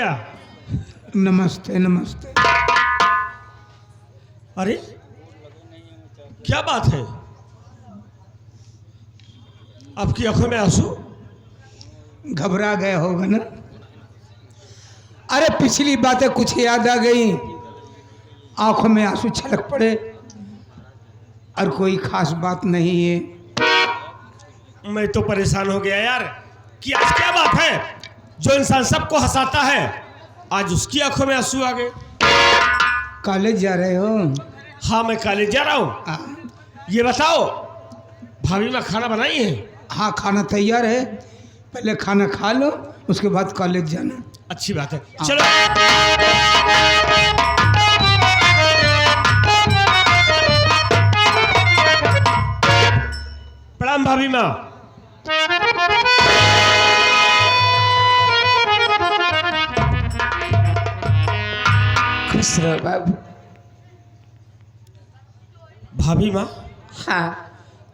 भैया। नमस्ते नमस्ते। अरे क्या बात है, आपकी आंखों में आंसू? घबरा गए होगा ना? अरे पिछली बातें कुछ याद आ गई, आंखों में आंसू छलक पड़े, और कोई खास बात नहीं है। मैं तो परेशान हो गया यार कि आज क्या बात है जो इंसान सबको हंसाता है, आज उसकी आंखों में आंसू आ गए। कॉलेज जा रहे हो? हाँ मैं कॉलेज जा रहा हूँ। ये बताओ भाभी माँ खाना बनाई है? हाँ खाना तैयार है, पहले खाना खा लो उसके बाद कॉलेज जाना। अच्छी बात है, चलो। प्रणाम भाभी माँ। खुश रहो बाबू। भाभी माँ हाँ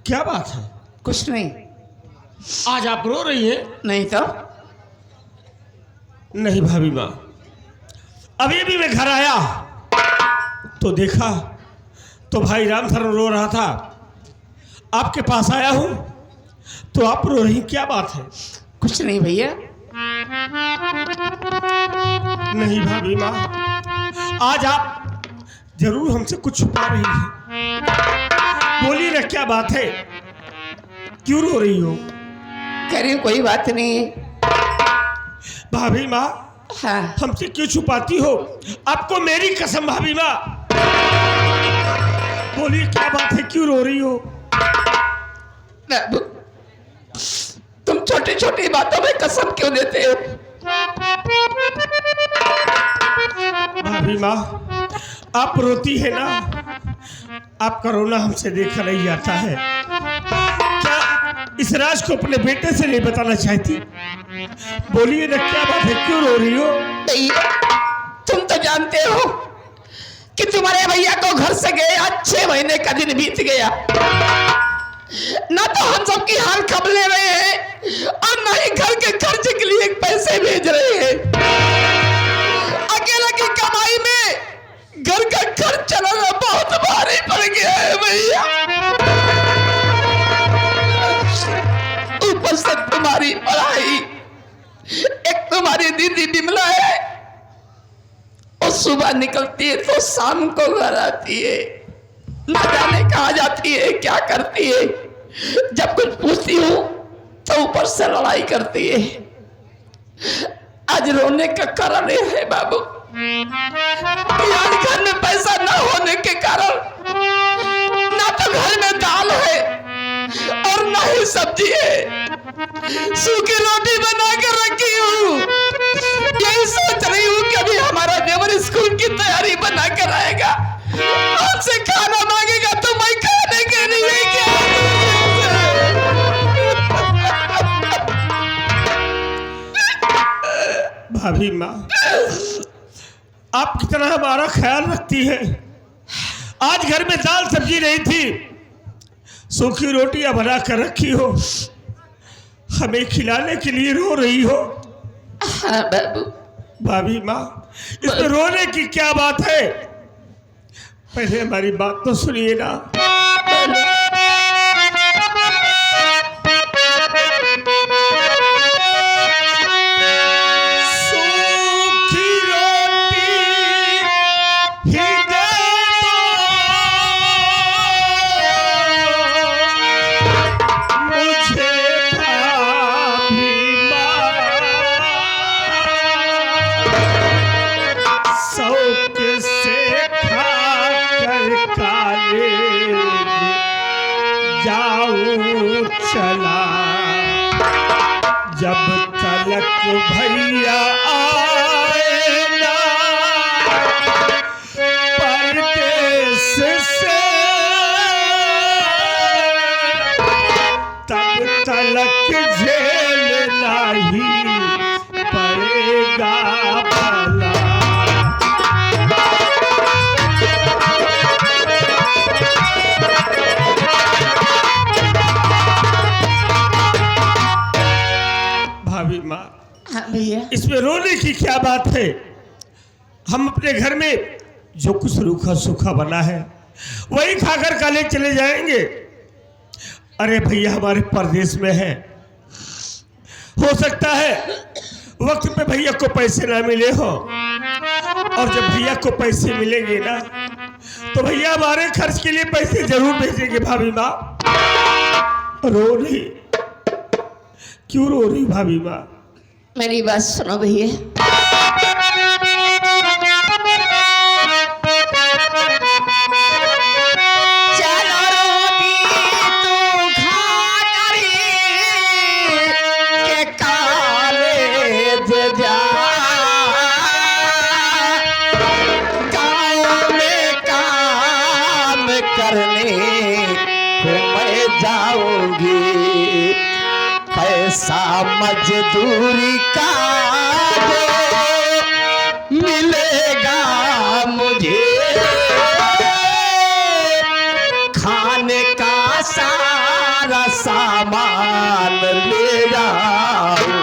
क्या बात है, कुछ नहीं। आज आप रो रही हैं? नहीं तो नहीं भाभी माँ, अभी भी मैं घर आया तो देखा तो भाई रामधन रो रहा था, आपके पास आया हूँ तो आप रो रही, क्या बात है? कुछ नहीं भैया। नहीं भाभी माँ, आज आप जरूर हमसे कुछ छुपा रही हैं। बोलिए ना क्या बात है, क्यों रो रही हो? कह रही हूँ कोई बात नहीं। भाभी माँ हाँ हमसे क्यों छुपाती हो? आपको मेरी कसम भाभी माँ, बोलिए क्या बात है, क्यों रो रही हो? बाबू तुम छोटी छोटी बातों में कसम क्यों देते हो? भाभी माँ आप रोती है ना, आपका रोना हमसे देखा नहीं जाता है। क्या इस राज को अपने बेटे से नहीं बताना चाहती? बोलिए ना क्या बात है, क्यों रो रही हो? भैया तुम तो जानते हो कि तुम्हारे भैया को घर से गए आज 6 महीने का दिन बीत गया, ना तो हम सबकी हाल खबर ले रहे हैं और ना ही घर के खर्च के लिए पैसे भेज रहे हैं। अकेले की कमाई में घर का खर्च चलाना बहुत भारी पड़ गया है भैया। ऊपर से तुम्हारी पढ़ाई, एक तुम्हारी दीदी बिमला है, वो सुबह निकलती है तो शाम को घर आती है, ना जाने कहाँ जाती है क्या करती है। जब कुछ पूछती हूँ तो ऊपर से लड़ाई करती है। आज रोने का कारण यह है बाबू, आज घर में पैसा ना होने के कारण ना तो घर में दाल है और ना ही सब्जी है, सूखी रोटी बना कर रखी हूँ। यही सोच रही हूँ कि अभी हमारा देवर स्कूल की तैयारी बना कर आएगा, आपसे खाना मांगेगा तो मैं खाने के लिए क्या? भाभी माँ आप कितना हमारा ख्याल रखती है। आज घर में दाल सब्जी नहीं थी, सूखी रोटियां बना कर रखी हो, हमें खिलाने के लिए रो रही हो। हाँ बाबू। भाभी माँ इसमें रोने की क्या बात है, पहले हमारी बात तो सुनिए ना। चला जब तलक भैया आए ना परदेस से, तब तलक झेलना ही पड़ेगा भला। हाँ भैया। इसमें रोने की क्या बात है? हम अपने घर में जो कुछ रूखा सूखा बना है वही खाकर काले चले जाएंगे। अरे भैया हमारे परदेश में है, हो सकता है वक्त पे भैया को पैसे ना मिले हो, और जब भैया को पैसे मिलेंगे ना तो भैया हमारे खर्च के लिए पैसे जरूर भेजेंगे। भाभी माँ रो रही, क्यों रो रही भाभी माँ? मेरी बात सुनो भैया। चलो रोटी तू खा करी के कॉलेज जा, गाँव में काम करने को मैं जाऊंगी, पैसा मजदूरी का जो मिलेगा मुझे, खाने का सारा सामान ले जाऊं।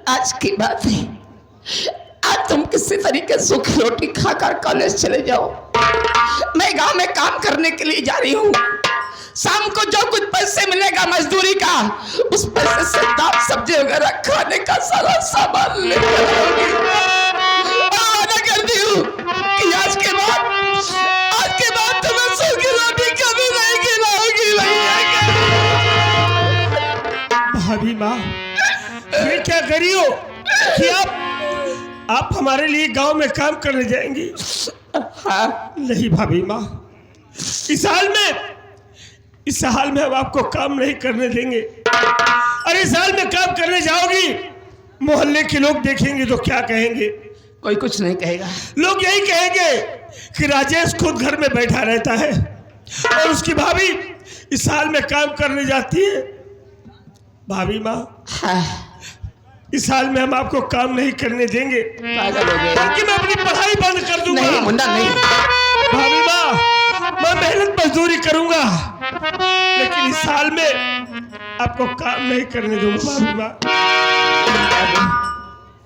आज की बात है, आज तुम किसी तरीके सूखी रोटी खाकर कॉलेज चले जाओ। मैं गांव में काम करने के लिए जा रही हूँ। शाम को जो कुछ पैसे मिलेगा मजदूरी का, उस पैसे से दाल सब्जी वगैरह खाने का सारा सामान लेकर आऊंगी। वादा करती हूँ कि आज के बाद तुम्हें सूखी रोटी कभी नहीं खिलाऊंगी भैया। भाभी माँ ये क्या करी हो कि आप हमारे लिए गांव में काम करने जाएंगी? हाँ। नहीं भाभी माँ, इस हाल में हम आपको काम नहीं करने देंगे। अरे इस हाल में काम करने जाओगी, मोहल्ले के लोग देखेंगे तो क्या कहेंगे? कोई कुछ नहीं कहेगा। लोग यही कहेंगे कि राजेश खुद घर में बैठा रहता है और उसकी भाभी इस हाल में काम करने जाती है। भाभी माँ हाँ। इस हाल में हम आपको काम नहीं करने देंगे, पागल हो गए। बल्कि मैं अपनी पढ़ाई बंद कर दूंगा। नहीं मुन्ना नहीं। भाभी माँ मैं मेहनत मजदूरी करूंगा, लेकिन इस साल में आपको काम नहीं करने दूंगा। भाभी माँ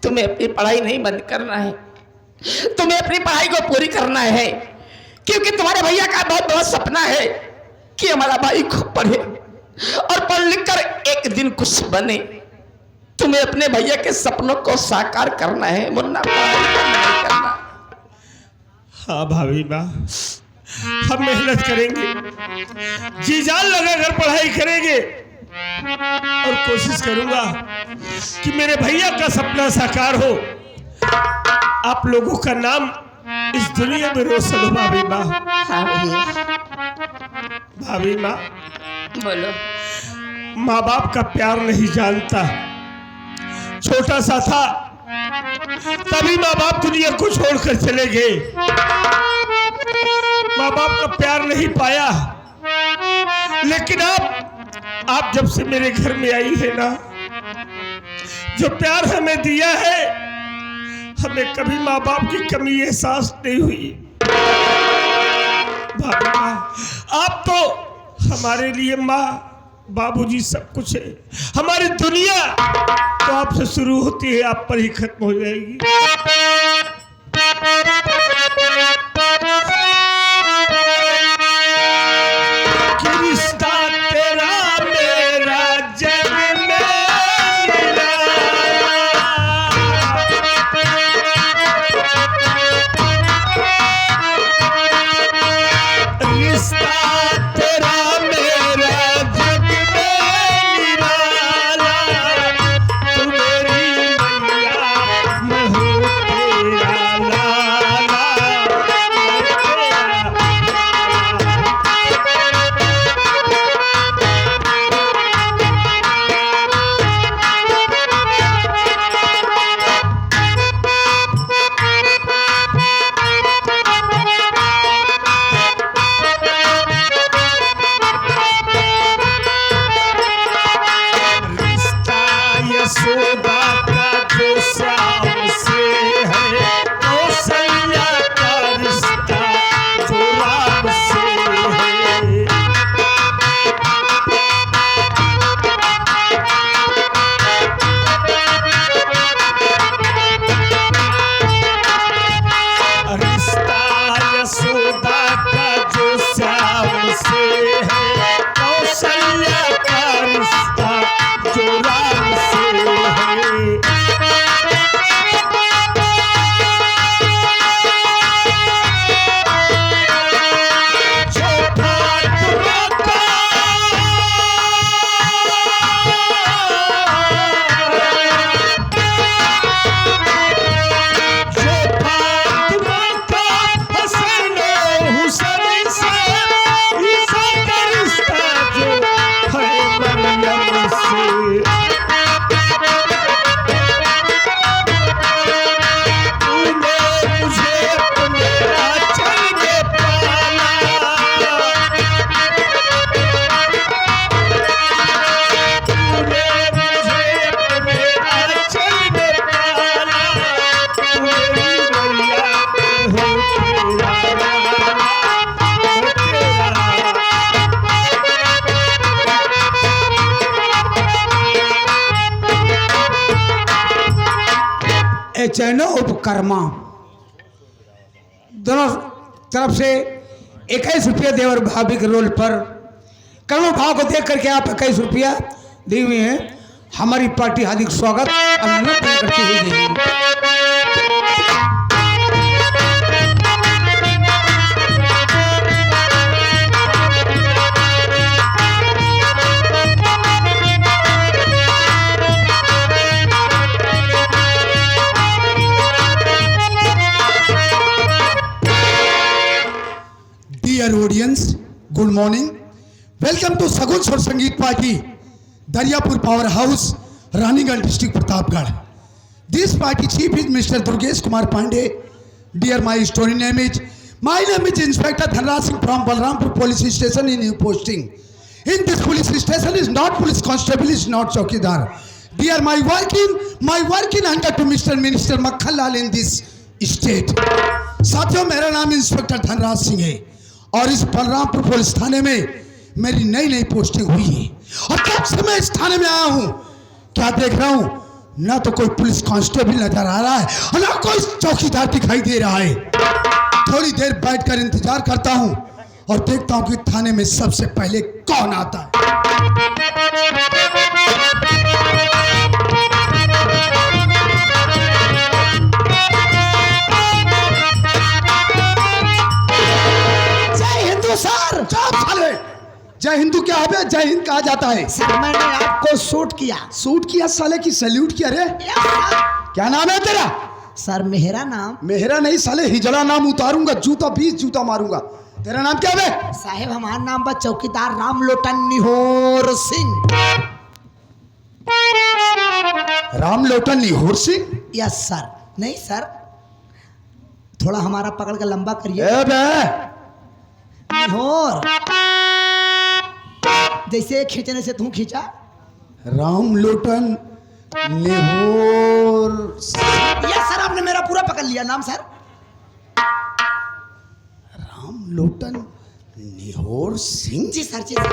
तुम्हें अपनी पढ़ाई नहीं बंद करना है, तुम्हें अपनी पढ़ाई को पूरी करना है, क्योंकि तुम्हारे भैया का बहुत बड़ा सपना है कि हमारा भाई खूब पढ़े और पढ़ लिख कर एक दिन कुछ बने। तुम्हें अपने भैया के सपनों को साकार करना है मुन्ना, पढ़ाई नहीं करना। हाँ भाभी माँ हम मेहनत करेंगे, जी जान लगाकर पढ़ाई करेंगे और कोशिश करूंगा कि मेरे भैया का सपना साकार हो, आप लोगों का नाम इस दुनिया में रोशन हो। भाभी माँ हाँ भैया भाभी माँ बोलो। माँ बाप का प्यार नहीं जानता, छोटा सा था तभी माँ बाप दुनिया को छोड़कर चले गए, माँ बाप का प्यार नहीं पाया। लेकिन आप जब से मेरे घर में आई है ना, जो प्यार हमें दिया है, हमें कभी माँ बाप की कमी एहसास नहीं हुई। भाभी माँ आप तो हमारे लिए माँ बाबूजी सब कुछ है, हमारी दुनिया तो आपसे शुरू होती है, आप पर ही खत्म हो जाएगी। कि रिश्ता तेरा मेरा जग में निराला, रिश्ता तेरा मेरा जग में निराला, तू मेरी मैया मैं हूँ चैनो उपकर्मा दोनों तरफ से 21 रुपया देवर भाभी के रोल पर कर्म भाव को देख करके आप 21 रुपया दी हुई हैं। हमारी पार्टी हार्दिक स्वागत अभिनंदन करती हुई देगी। Dear audience, good morning. Welcome to Sagun Sor Sangeet Party, Daryapur Power House, Raniganj District, Pratapgarh. This party chief is Mr. Durgesh Kumar Pandey. Dear, my story name is Inspector Dhanraj Singh from Balrampur Police Station in new posting. In this police station is not police constable, is not chowkidar. Dear, my working under to Mr. Minister Makhan Lal in this state. साथियों, मेरा नाम inspector Dhanraj Singh है और इस Balrampur police थाने में मेरी नई posting हुई है और तब से मैं इस थाने में आया हूँ। क्या देख रहा हूँ? ना तो कोई पुलिस कांस्टेबल नजर आ रहा है और ना कोई चौकीदार दिखाई दे रहा है। थोड़ी देर बैठकर इंतजार करता हूँ और देखता हूँ कि थाने में सबसे पहले कौन आता है। सर साले, जय हिंदू क्या है? जय हिंद कहा जाता है। सर मैंने आपको शूट किया साले की सैल्यूट किया रे। क्या नाम है तेरा? सर मेरा नाम मेहरा नहीं साले, हिजड़ा नाम उतारूंगा, जूता 20 जूता मारूंगा। तेरा नाम क्या है? साहेब हमारा नाम बा चौकीदार राम लोटन निहोर सिंह। राम लोटन निहोर सिंह? Yes sir. नहीं सर, थोड़ा हमारा पकड़ के लंबा करिए। ए बे निहोर, जैसे खींचने से तू खींचा। राम लोटन निहोर। यस सर, आपने मेरा पूरा पकड़ लिया नाम सर। राम लोटन निहोर सिंह? जी सर, जी सर।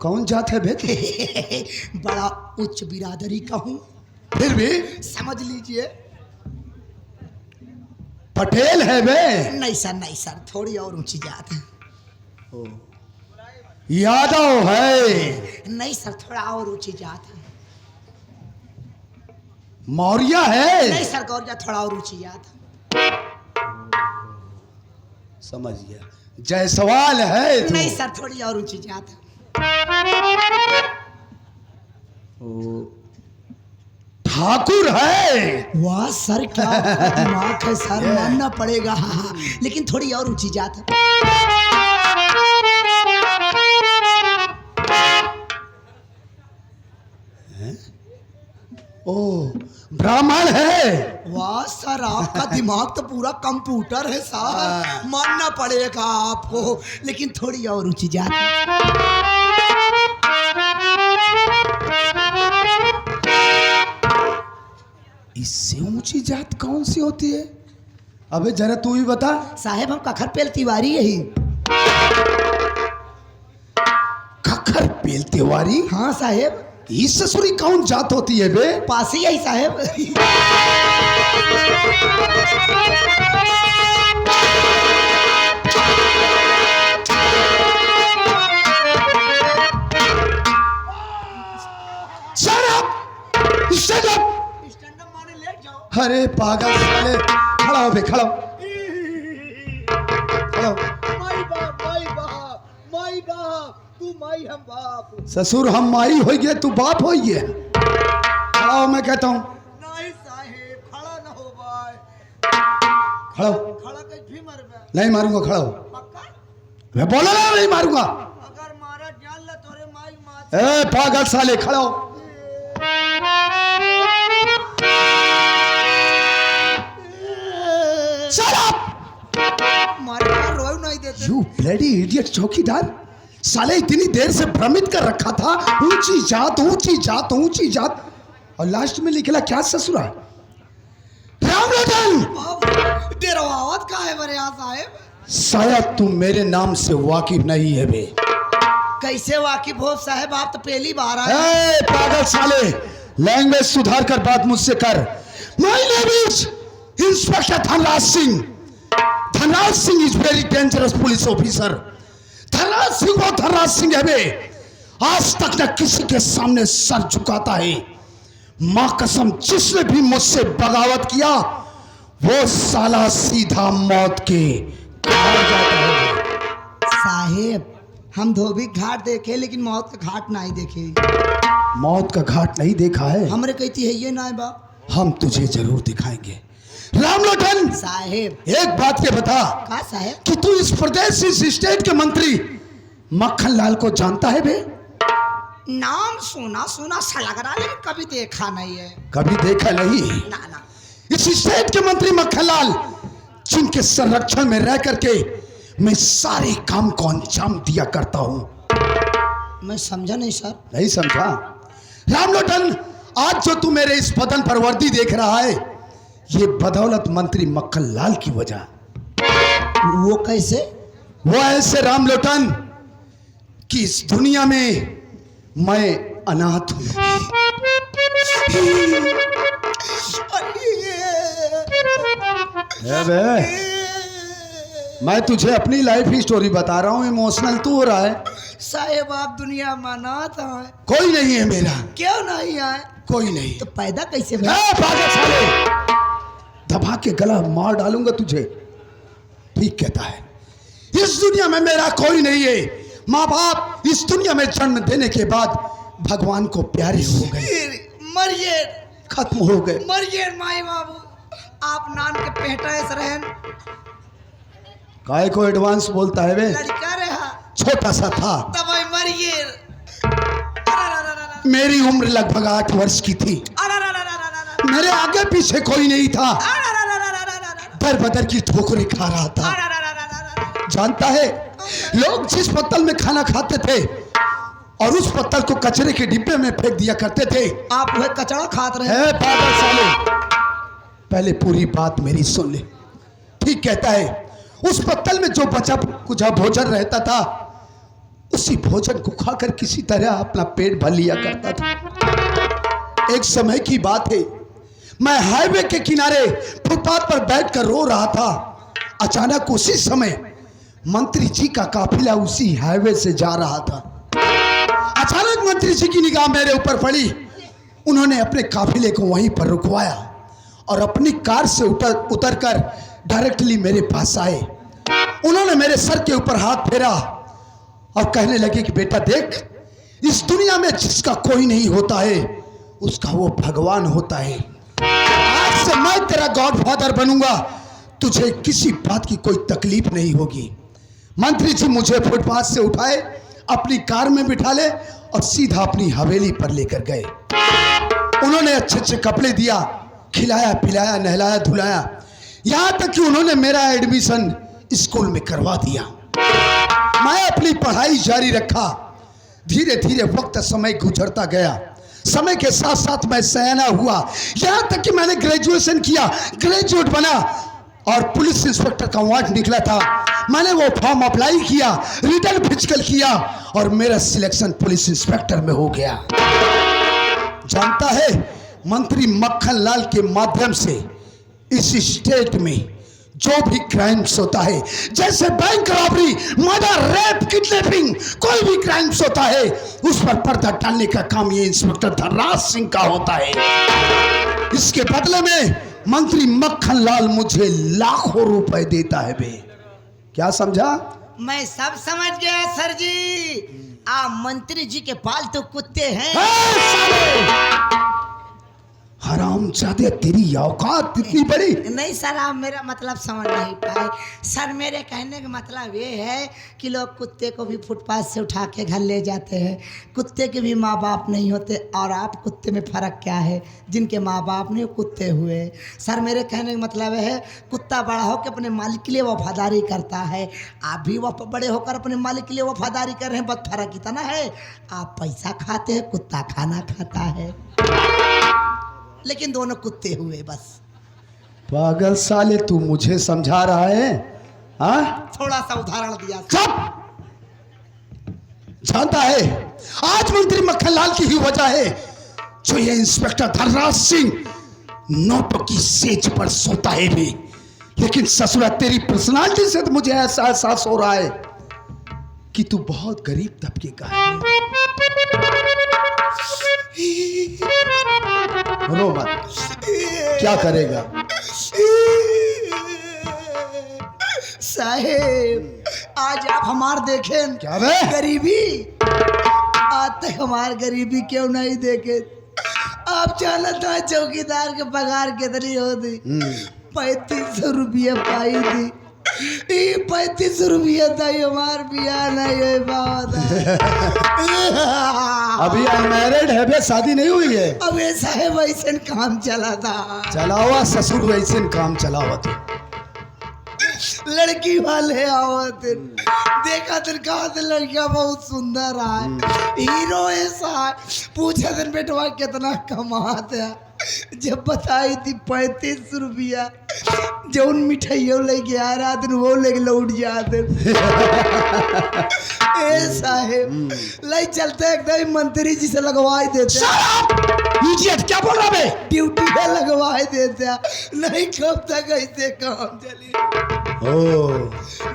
कौन जात है बे? बड़ा उच्च बिरादरी का हूँ। फिर भी समझ लीजिए। पटेल है बे? नहीं सर, थोड़ी और ऊंची जात है। यादव है? नहीं सर, थोड़ा और ऊंची जात है। मौर्य है? नहीं सर, गौरिया थोड़ा और ऊंची जात है। समझ गया। जायसवाल है तू? नहीं सर, थोड़ी और ऊंची जात है। ठाकुर है? वाह सर, क्या दिमाग है सर, मानना पड़ेगा। हाँ, लेकिन थोड़ी और ऊंची जात है। ओ ब्राह्मण है? वाह सर, आपका दिमाग तो पूरा कंप्यूटर है सर, मानना पड़ेगा आपको, लेकिन थोड़ी और ऊंची जात है। इससे ऊंची जात कौन सी होती है? अबे जरा तू ही बता। साहेब हम कखर पेल तिवारी यही। खखर पेल तिवारी? हाँ साहेब। इस ससुरी कौन जात होती है बे? पासी यही साहेब। अरे पागल साले, खड़ा हो बे, खड़ा हो। तू माई हम बाप। ससुर हम माई हो गए, तू बाप हो गए। खड़ा हो, मैं कहता हूँ। नहीं साहेब, खड़ा न हो भाई। खड़ा हो। खड़ा कहीं भी मर बे। नहीं मारूंगा, खड़ा हो। पक्का? मैं बोला ना नहीं मारूंगा। अगर मारा जान ला तोरे माई मार। ए पागल साले, खड़ा हो। Shut up! रोय नहीं देते। You bloody idiot चौकीदार, साले इतनी देर से भ्रमित कर रखा था, ऊंची जात ऊंची जात ऊंची जात, और लास्ट में निकला क्या ससुरा? राम लोटन! तेरा आवाज कहाँ है मेरे यहाँ साहेब? शायद तुम मेरे नाम से वाकिफ नहीं है बे। कैसे वाकिफ हो साहेब, आप तो पहली बार आए। ए पागल साले, लैंग्वेज सुधार कर बात मुझसे कर। My name is inspector Dhanraj Singh. Dhanraj Singh is very dangerous police officer. Dhanraj Singh वो धनराज सिंह है बे, आज तक न किसी के सामने सर झुकाता है। मां कसम, जिसने भी मुझसे बगावत किया वो साला सीधा मौत के घाट जाता है। साहेब, हम धोबी घाट देखे लेकिन मौत का घाट नहीं देखे। मौत का घाट नहीं देखा है? हमरे कहती है ये ना बा। हम तुझे जरूर दिखाएंगे। रामलोटन, साहेब, एक बात ये बता का साहेब? कि तू इस प्रदेश, इस स्टेट के मंत्री मक्खन लाल को जानता है बे? नाम सुना सुना सा लग रहा लेकिन कभी देखा नहीं है। कभी देखा नहीं? ना ना। इस स्टेट के मंत्री मक्खन लाल, जिनके संरक्षण में रह करके मैं सारे काम को अंजाम दिया करता हूं। मैं समझा नहीं सर। नहीं समझा? रामलोटन, आज जो तू मेरे इस बदन पर वर्दी देख रहा है, ये बदौलत मंत्री मक्खन लाल की वजह। वो कैसे? वो ऐसे रामलोटन कि इस दुनिया में मैं अनाथ हूं। मैं तुझे अपनी लाइफ ही स्टोरी बता रहा हूं, इमोशनल तू हो रहा है। साहेब, आप दुनिया में अनाथ हैं। कोई नहीं है मेरा। क्यों नहीं आए? कोई नहीं। तो पैदा कैसे ए, पागल साले, दबा के गला मार डालूंगा तुझे। ठीक कहता है, इस दुनिया में मेरा कोई नहीं है। माँ बाप इस दुनिया में जन्म देने के बाद भगवान को प्यारे हो गए, मरिए खत्म हो गए। मरिए माई बाबू, आप नान के पेटा ऐसे रहन। काय को एडवांस बोलता है वे? लड़का रहा छोटा सा था तब मरिए। मेरी उम्र लगभग 8 वर्ष की थी। मेरे आगे पीछे कोई नहीं था। दर बदर की ठोकरें खा रहा था। जानता है, लोग जिस पत्तल में खाना खाते थे और उस पत्तल को कचरे के डिब्बे में फेंक दिया करते थे। आप वह कचरा खाते रहे। है पागल साले, पहले पूरी बात मेरी सुन ले। ठीक कहता है, उस पत्तल में जो बचा कुछ भोजन रहता था, उसी भोजन को खाकर किसी तरह अपना पेट भर लिया करता था। एक समय की बात है, मैं हाईवे के किनारे फुटपाथ पर बैठकर रो रहा था। अचानक उसी समय मंत्री जी का काफिला उसी हाईवे से जा रहा था। अचानक मंत्री जी की निगाह मेरे ऊपर पड़ी। उन्होंने अपने काफिले को वहीं पर रुकवाया और अपनी कार से उतरकर डायरेक्टली मेरे पास आए। उन्होंने मेरे सर के ऊपर हाथ फेरा और कहने लगे कि बेटा देख, इस दुनिया में जिसका कोई नहीं होता है उसका वो भगवान होता है। आज से मैं तेरा गॉडफादर बनूंगा, तुझे किसी बात की कोई तकलीफ नहीं होगी। मंत्री जी मुझे फुटपाथ से उठाए, अपनी कार में बिठा ले और सीधा अपनी हवेली पर लेकर गए। उन्होंने अच्छे अच्छे कपड़े दिया, खिलाया पिलाया, नहलाया धुलाया, यहां तक कि उन्होंने मेरा एडमिशन स्कूल में करवा दिया। मैं अपनी पढ़ाई जारी रखा। धीरे धीरे वक्त समय गुजरता गया। समय के साथ साथ मैं सयाना हुआ, यहां तक कि मैंने ग्रेजुएशन किया, ग्रेजुएट बना और पुलिस इंस्पेक्टर का वार्ड निकला था। मैंने वो फॉर्म अप्लाई किया, रिटर्न फिजिकल किया और मेरा सिलेक्शन पुलिस इंस्पेक्टर में हो गया। जानता है, मंत्री मक्खन लाल के माध्यम से इस स्टेट में जो भी क्राइम्स होता है, जैसे bank robbery, murder, rape, kidnapping, कोई भी क्राइम्स होता है, उस पर पर्दा डालने का काम ये इंस्पेक्टर धनराज सिंह का होता है। इसके बदले में मंत्री मक्खन लाल मुझे लाखों रुपए देता है बे। क्या समझा? मैं सब समझ गया सर जी। आप मंत्री जी के पालतू कुत्ते हैं। हरामजादे, तेरी औकात इतनी बड़ी? नहीं सर, आप मेरा मतलब समझ नहीं पाए। सर, मेरे कहने का मतलब ये है कि लोग कुत्ते को भी फुटपाथ से उठा के घर ले जाते हैं। कुत्ते के भी माँ बाप नहीं होते और आप कुत्ते में फ़र्क क्या है? जिनके माँ बाप नहीं कुत्ते हुए। सर, मेरे कहने का मतलब है, कुत्ता बड़ा होकर अपने मालिक के लिए वफादारी करता है, आप भी वह बड़े होकर अपने मालिक के लिए वफादारी कर रहे हैं। बस फ़र्क इतना है, आप पैसा खाते हैं, कुत्ता खाना खाता है, लेकिन दोनों कुत्ते हुए बस। पागल साले, तू मुझे समझा रहा है? हाँ, थोड़ा सा उदाहरण दिया। चुप! जानता है, आज मंत्री मक्खन लाल की ही वजह है जो ये इंस्पेक्टर धनराज सिंह नोटों की सेज पर सोता है भी, लेकिन ससुरा तेरी पर्सनालिटी से तो मुझे ऐसा एहसास हो रहा है कि तू बहुत गरीब तबके का है। रो मत, क्या करेगा? साहेब आज आप हमार देखें क्या बे? गरीबी, आज तक हमार गरीबी क्यों नहीं देखे? आप जानते हैं चौकीदार के पगार कितनी होती? 3500 रुपया पाई थी। 3500 रुपया था हमार बिया नहीं बात। अभी अनमैरिड है बे, शादी नहीं हुई है? अब ऐसा है वैसे काम चला था, चला हुआ ससुर वैसे काम चला हुआ तू। लड़की वाले आवत देखा दिन कहा था लड़कियां बहुत सुंदर है, हीरो ऐसा है। पूछा दिन बेटवा कितना कमाते है, जब बताई थी 3500 रुपया, जो उन मिठाइयों लेके आ रहा दिन वो लेके लौट जाते। ऐसा है ले चलते एकदम मंत्री जी से लगवाई देते। इडियट, क्या बोल रहा बे? ड्यूटी पे लगवाई देते, नहीं कब तक ऐसे काम चली।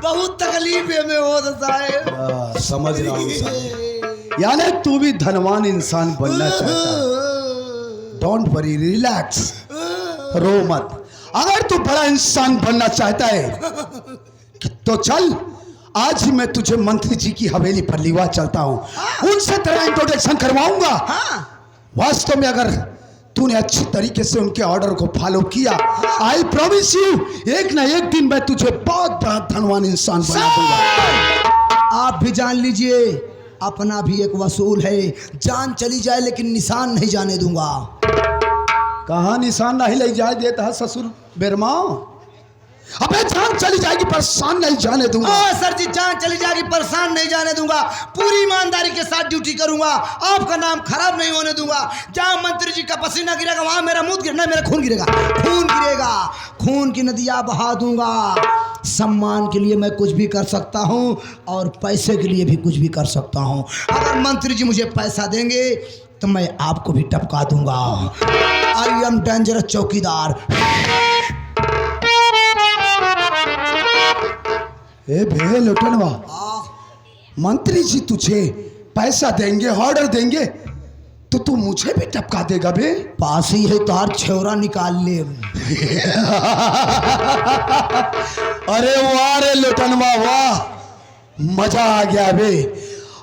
बहुत तकलीफ है में होता है। समझ रहा हूँ। यानी तू भी धनवान इंसान बनना चाहता है। डोंट वरी, रिलैक्स, रो मत। अगर तू बड़ा इंसान बनना चाहता है तो चल, आज ही मैं तुझे मंत्री जी की हवेली पर लिवा चलता हूँ, उनसे तेरा इंट्रोडक्शन करवाऊंगा। वास्तव में अगर तूने अच्छी तरीके से उनके ऑर्डर को फॉलो किया, आई प्रॉमिस यू, एक ना एक दिन मैं तुझे बहुत बड़ा धनवान इंसान बना दूंगा। आप भी जान लीजिए अपना भी एक वसूल है, जान चली जाए लेकिन निशान नहीं जाने दूंगा। कहाँ निशान नहीं ले जाए देता है ससुर बेरमा? अबे जान चली जाएगी परेशान नहीं जाने दूंगा। सर जी जान चली जाएगी परेशान नहीं जाने दूंगा, पूरी ईमानदारी के साथ ड्यूटी करूंगा, आपका नाम खराब नहीं होने दूंगा। जहां मंत्री जी का पसीना गिरेगा वहां मेरा मुंह गिरना, मेरा खून गिरेगा, खून गिरेगा, खून की नदियां बहा दूंगा। सम्मान के लिए मैं कुछ भी कर सकता हूं और पैसे के लिए भी कुछ भी कर सकता हूं। अगर मंत्री जी मुझे पैसा देंगे तो मैं आपको भी टपका दूंगा। आई एम डेंजरस चौकीदार। ए भे लुटनवा, मंत्री जी तुझे पैसा देंगे, ऑर्डर देंगे तो तू मुझे भी टपका देगा बे? पास ही है तार छेवरा निकाल ले। अरे वाह रे लुटनवा वाह, मजा आ गया बे।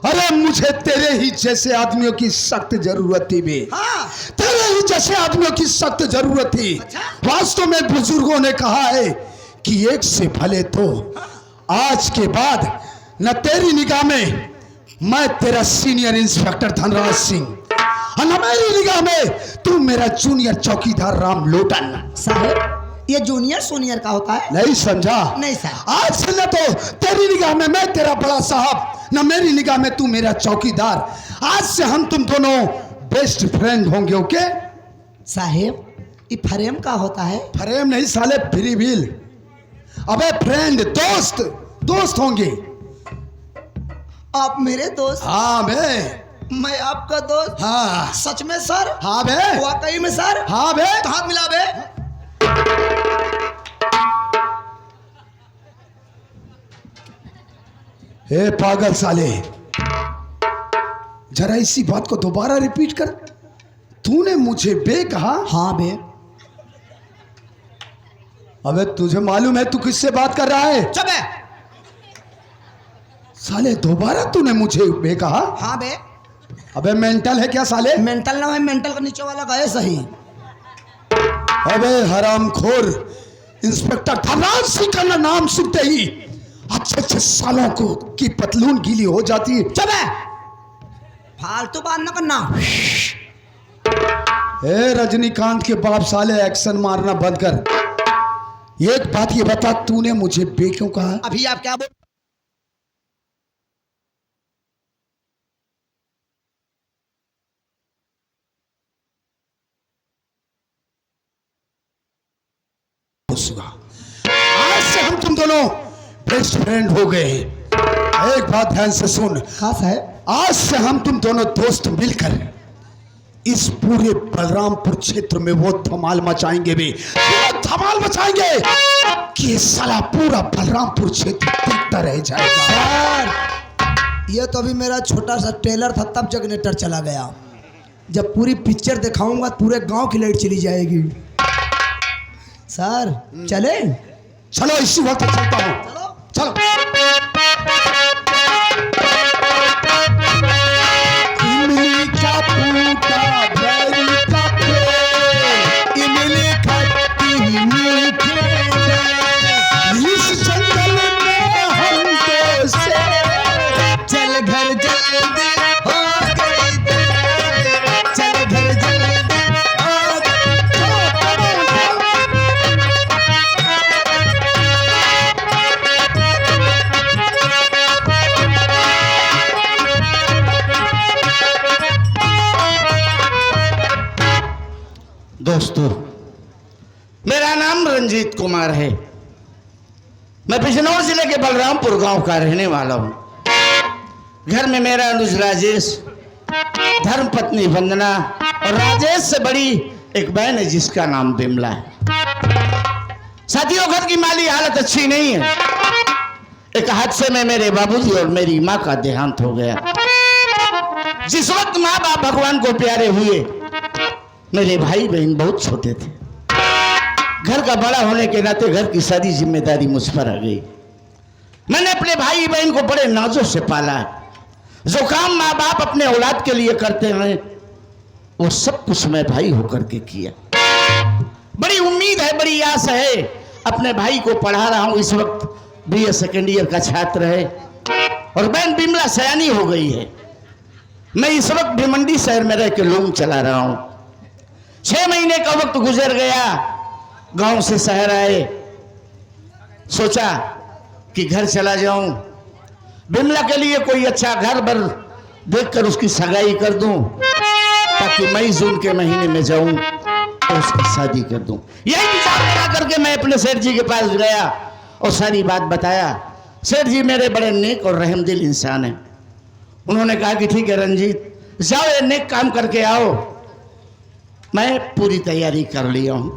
अरे मुझे तेरे ही जैसे आदमियों की सख्त जरूरत थी बे। तेरे ही जैसे आदमियों की सख्त जरूरत थी। वास्तव में बुजुर्गों ने कहा है कि एक से भले तो आज के बाद न तेरी निगाह में मैं तेरा सीनियर इंस्पेक्टर धनराज सिंह और न मेरी निगाह में तू मेरा जूनियर चौकीदार राम लोटन। साहब ये जूनियर सीनियर का होता है? नहीं समझा? नहीं साहब। आज से न तो तेरी निगाह में मैं तेरा बड़ा साहब, न मेरी निगाह में तू मेरा चौकीदार। आज से हम तुम दोनों बेस्ट फ्रेंड होंगे। ओके साहेब ये फ्रेम का होता है? फ्रेम नहीं साले, फ्री व्हील। अबे फ्रेंड, दोस्त, दोस्त होंगे। आप मेरे दोस्त? हाँ बे। मैं आपका दोस्त? हाँ। सच में सर? हाँ बे। वाकई में सर? हाँ बे। तो हाथ मिला बे। हे पागल साले, जरा इसी बात को दोबारा रिपीट कर। तूने मुझे बे कहा? हाँ बे। अबे तुझे मालूम है तू किससे बात कर रहा है? चुप है। साले दोबारा तूने मुझे बे कहा? हाँ बे। अबे मेंटल है क्या साले? मेंटल ना है, मेंटल का नीचे वाला गए सही। अबे हरामखोर, इंस्पेक्टर धनराज सिंह का नाम सुनते ही अच्छे अच्छे सालों को की पतलून गीली हो जाती है। चुप है, फालतू बात ना करना। ए रजनीकांत के बाप साले, एक्शन मारना बंद कर। एक बात ये बता, तूने मुझे बे क्यों कहा? अभी आप क्या बोल? आज से हम तुम दोनों बेस्ट फ्रेंड हो गए। एक बात ध्यान से सुन। हाँ साहब। आज से हम तुम दोनों दोस्त मिलकर इस पूरे बलरामपुर क्षेत्र में वो धमाल मचाएंगे भी, वो धमाल मचाएंगे कि ये साला पूरा बलरामपुर क्षेत्र देखता रह जाएगा। सर ये तो अभी मेरा छोटा सा ट्रेलर था, तब जनरेटर चला गया। जब पूरी पिक्चर दिखाऊंगा पूरे गांव की लाइट चली जाएगी। सर चले? चलो इसी वक्त चलता हूँ, चलो। इमली का फूटा बैरी का पेड़, इमली खट्टी मीठी है। इस जंगल में हम दो से चल घर जल्दी हो गई देर, चल घर जल्दी हो दोस्तों, मेरा नाम रंजीत कुमार है। मैं बिजनौर जिले के बलरामपुर गांव का रहने वाला हूं। घर में मेरा अनुज राजेश, धर्मपत्नी वंदना और राजेश से बड़ी एक बहन है जिसका नाम बिमला है। साथियों, घर की माली हालत अच्छी नहीं है। एक हादसे में मेरे बाबूजी और मेरी माँ का देहांत हो गया। जिस वक्त माँ बाप भगवान को प्यारे हुए, मेरे भाई बहन बहुत छोटे थे। घर का बड़ा होने के नाते घर की सारी जिम्मेदारी मुझ पर आ गई। मैंने अपने भाई बहन को बड़े नाजों से पाला। जो काम माँ बाप अपने औलाद के लिए करते हैं वो सब कुछ मैं भाई होकर के किया। बड़ी उम्मीद है, बड़ी आस है। अपने भाई को पढ़ा रहा हूं। इस वक्त BA सेकेंड ईयर का छात्र है और बहन बिमला सयानी हो गई है। मैं इस वक्त भिमंडी शहर में रह के लोन चला रहा हूं। 6 महीने का वक्त गुजर गया। गांव से शहर आए, सोचा कि घर चला जाऊं, बिमला के लिए कोई अच्छा घर बर देखकर उसकी सगाई कर दूं, ताकि मई जून के महीने में जाऊं और उसकी शादी कर दूं। यही विचार बना करके मैं अपने सेठ जी के पास गया और सारी बात बताया। सेठ जी मेरे बड़े नेक और रहमदिल इंसान हैं। उन्होंने कहा कि ठीक है रंजीत, जाओ ये नेक काम करके आओ। मैं पूरी तैयारी कर लिया हूं।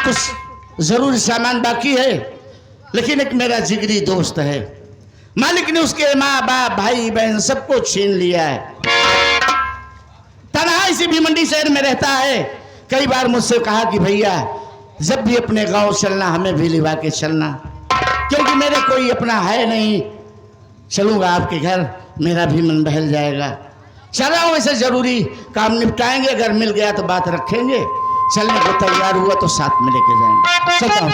कुछ जरूरी सामान बाकी है, लेकिन एक मेरा जिगरी दोस्त है। मालिक ने उसके माँ बाप भाई बहन सबको छीन लिया है। तन्हा इसी भिमंडी शहर में रहता है। कई बार मुझसे कहा कि भैया जब भी अपने गांव चलना हमें भी लिवा के चलना, क्योंकि मेरे कोई अपना है नहीं। चलूंगा आपके घर, मेरा भी मन बहल जाएगा। चल रहा हूं, ऐसे जरूरी काम निपटाएंगे। अगर मिल गया तो बात रखेंगे। चलने को तैयार हुआ तो साथ में लेके जाएंगे। चलता हूं।